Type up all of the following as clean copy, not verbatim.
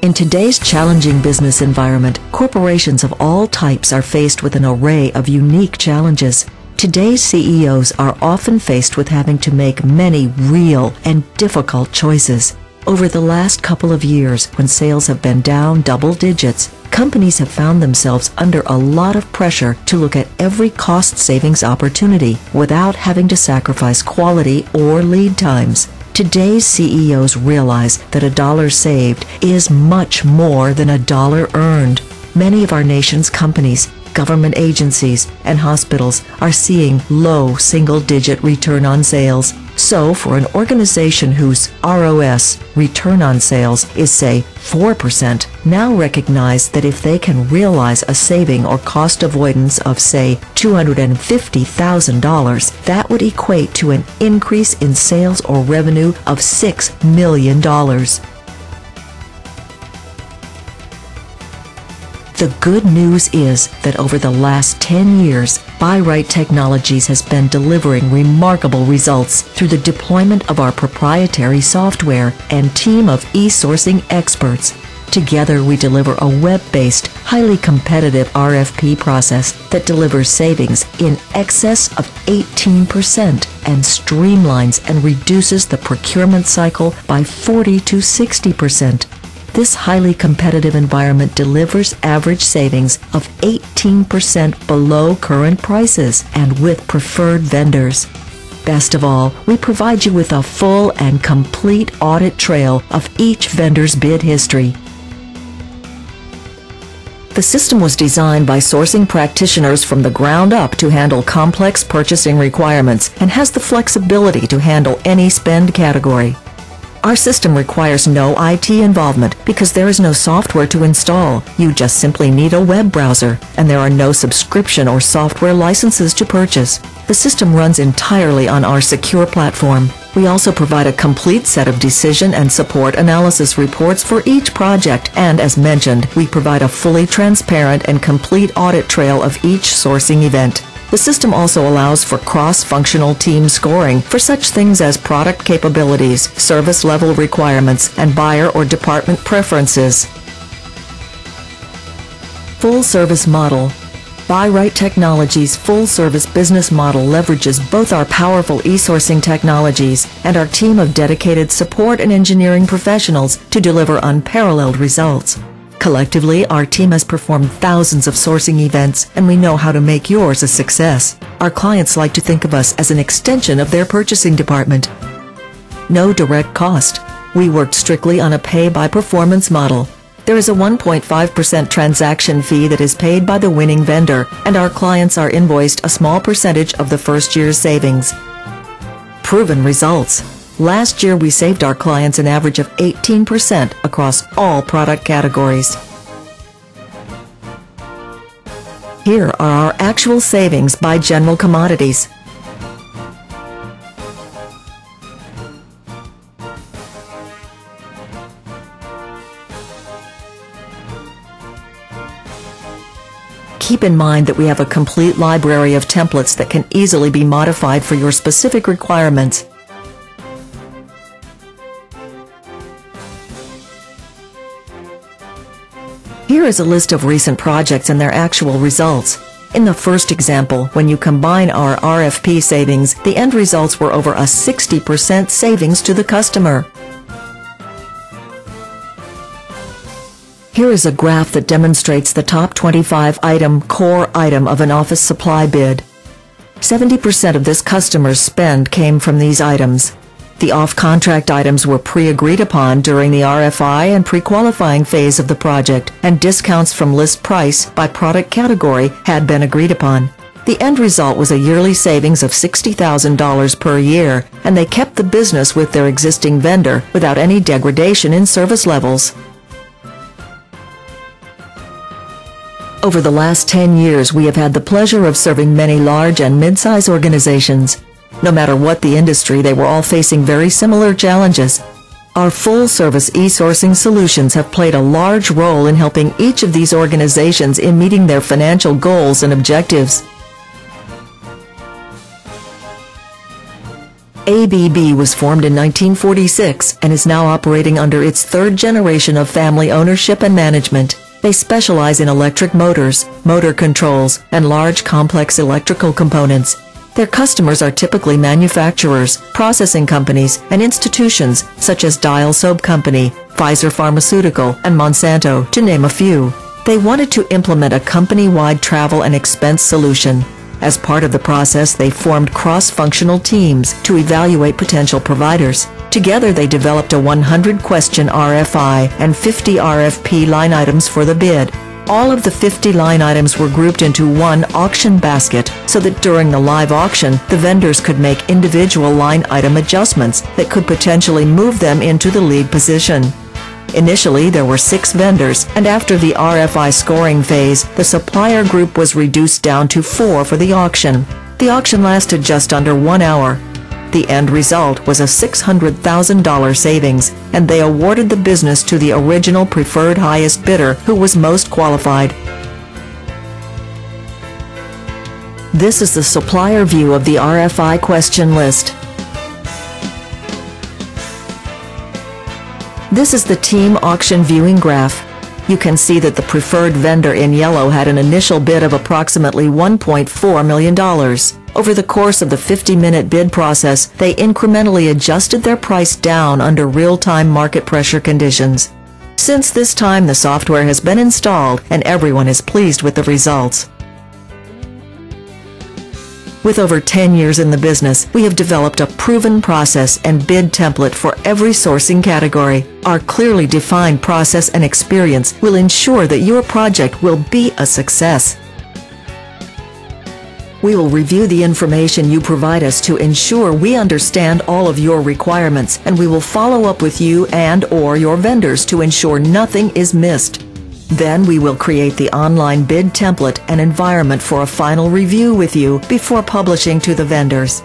In today's challenging business environment, corporations of all types are faced with an array of unique challenges. Today's CEOs are often faced with having to make many real and difficult choices. Over the last couple of years, when sales have been down double digits, companies have found themselves under a lot of pressure to look at every cost savings opportunity without having to sacrifice quality or lead times. Today's CEOs realize that a dollar saved is much more than a dollar earned. Many of our nation's companies, government agencies, and hospitals are seeing low single-digit return on sales. So for an organization whose ROS, return on sales, is say 4%, now recognize that if they can realize a saving or cost avoidance of say $250,000, that would equate to an increase in sales or revenue of $6 million. The good news is that over the last 10 years, Buy Rite Technologies has been delivering remarkable results through the deployment of our proprietary software and team of e-sourcing experts. Together, we deliver a web-based, highly competitive RFP process that delivers savings in excess of 18% and streamlines and reduces the procurement cycle by 40 to 60%. This highly competitive environment delivers average savings of 18% below current prices and with preferred vendors. Best of all, we provide you with a full and complete audit trail of each vendor's bid history. The system was designed by sourcing practitioners from the ground up to handle complex purchasing requirements and has the flexibility to handle any spend category. Our system requires no IT involvement because there is no software to install. You just simply need a web browser, and there are no subscription or software licenses to purchase. The system runs entirely on our secure platform. We also provide a complete set of decision and support analysis reports for each project, and as mentioned, we provide a fully transparent and complete audit trail of each sourcing event. The system also allows for cross-functional team scoring for such things as product capabilities, service level requirements, and buyer or department preferences. Full service model. Buy Rite Technologies' full-service business model leverages both our powerful e-sourcing technologies and our team of dedicated support and engineering professionals to deliver unparalleled results. Collectively, our team has performed thousands of sourcing events, and we know how to make yours a success. Our clients like to think of us as an extension of their purchasing department. No direct cost. We worked strictly on a pay-by-performance model. There is a 1.5% transaction fee that is paid by the winning vendor, and our clients are invoiced a small percentage of the first year's savings. Proven results. Last year, we saved our clients an average of 18% across all product categories. Here are our actual savings by general commodities. Keep in mind that we have a complete library of templates that can easily be modified for your specific requirements. Here is a list of recent projects and their actual results. In the first example, when you combine our RFP savings, the end results were over a 60% savings to the customer. Here is a graph that demonstrates the top 25 core item of an office supply bid. 70% of this customer's spend came from these items. The off-contract items were pre-agreed upon during the RFI and pre-qualifying phase of the project, and discounts from list price by product category had been agreed upon. The end result was a yearly savings of $60,000 per year, and they kept the business with their existing vendor without any degradation in service levels. Over the last 10 years, we have had the pleasure of serving many large and mid-size organizations. No matter what the industry, they were all facing very similar challenges. Our full-service e-sourcing solutions have played a large role in helping each of these organizations in meeting their financial goals and objectives. ABB was formed in 1946 and is now operating under its third generation of family ownership and management. They specialize in electric motors, motor controls, and large complex electrical components. Their customers are typically manufacturers, processing companies, and institutions such as Dial Soap Company, Pfizer Pharmaceutical, and Monsanto, to name a few. They wanted to implement a company-wide travel and expense solution. As part of the process, they formed cross-functional teams to evaluate potential providers. Together, they developed a 100-question RFI and 50 RFP line items for the bid. All of the 50 line items were grouped into one auction basket so that during the live auction, the vendors could make individual line item adjustments that could potentially move them into the lead position. Initially, there were 6 vendors, and after the RFI scoring phase, the supplier group was reduced down to 4 for the auction. The auction lasted just under 1 hour. The end result was a $600,000 savings, and they awarded the business to the original preferred highest bidder who was most qualified. This is the supplier view of the RFI question list. This is the team auction viewing graph. You can see that the preferred vendor in yellow had an initial bid of approximately $1.4 million. Over the course of the 50-minute bid process, they incrementally adjusted their price down under real-time market pressure conditions. Since this time, the software has been installed and everyone is pleased with the results. With over 10 years in the business, we have developed a proven process and bid template for every sourcing category. Our clearly defined process and experience will ensure that your project will be a success. We will review the information you provide us to ensure we understand all of your requirements, and we will follow up with you and/or your vendors to ensure nothing is missed. Then we will create the online bid template and environment for a final review with you before publishing to the vendors.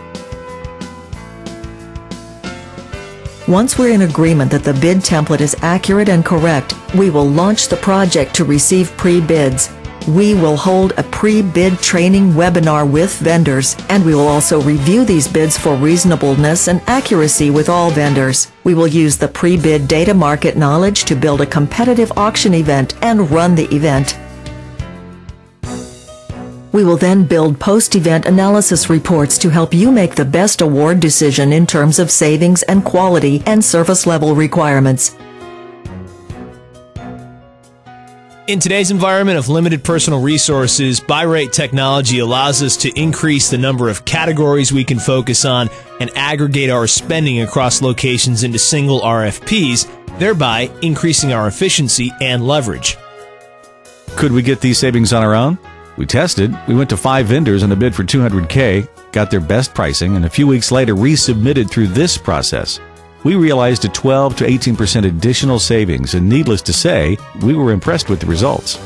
Once we're in agreement that the bid template is accurate and correct, we will launch the project to receive pre-bids. We will hold a pre-bid training webinar with vendors, and we will also review these bids for reasonableness and accuracy with all vendors. We will use the pre-bid data market knowledge to build a competitive auction event and run the event. We will then build post-event analysis reports to help you make the best award decision in terms of savings and quality and service level requirements. In today's environment of limited personal resources, Buy Rite technology allows us to increase the number of categories we can focus on and aggregate our spending across locations into single RFPs, thereby increasing our efficiency and leverage. Could we get these savings on our own? We tested. We went to 5 vendors on a bid for $200K, got their best pricing, and a few weeks later resubmitted through this process. We realized a 12 to 18% additional savings, and needless to say, we were impressed with the results.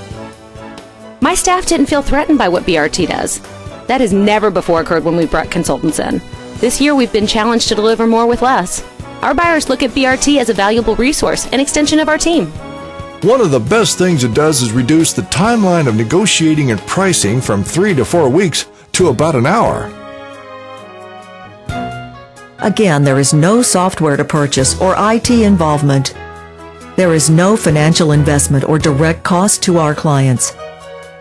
My staff didn't feel threatened by what BRT does. That has never before occurred when we brought consultants in. This year we've been challenged to deliver more with less. Our buyers look at BRT as a valuable resource, an extension of our team. One of the best things it does is reduce the timeline of negotiating and pricing from 3 to 4 weeks to about an hour. Again, there is no software to purchase or IT involvement. There is no financial investment or direct cost to our clients.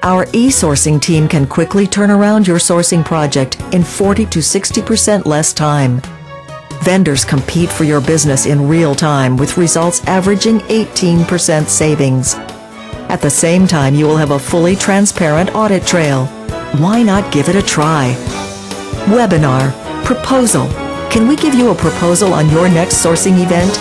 Our e-sourcing team can quickly turn around your sourcing project in 40 to 60% less time. Vendors compete for your business in real time with results averaging 18% savings. At the same time, you will have a fully transparent audit trail. Why not give it a try? Webinar. Proposal. Can we give you a proposal on your next sourcing event?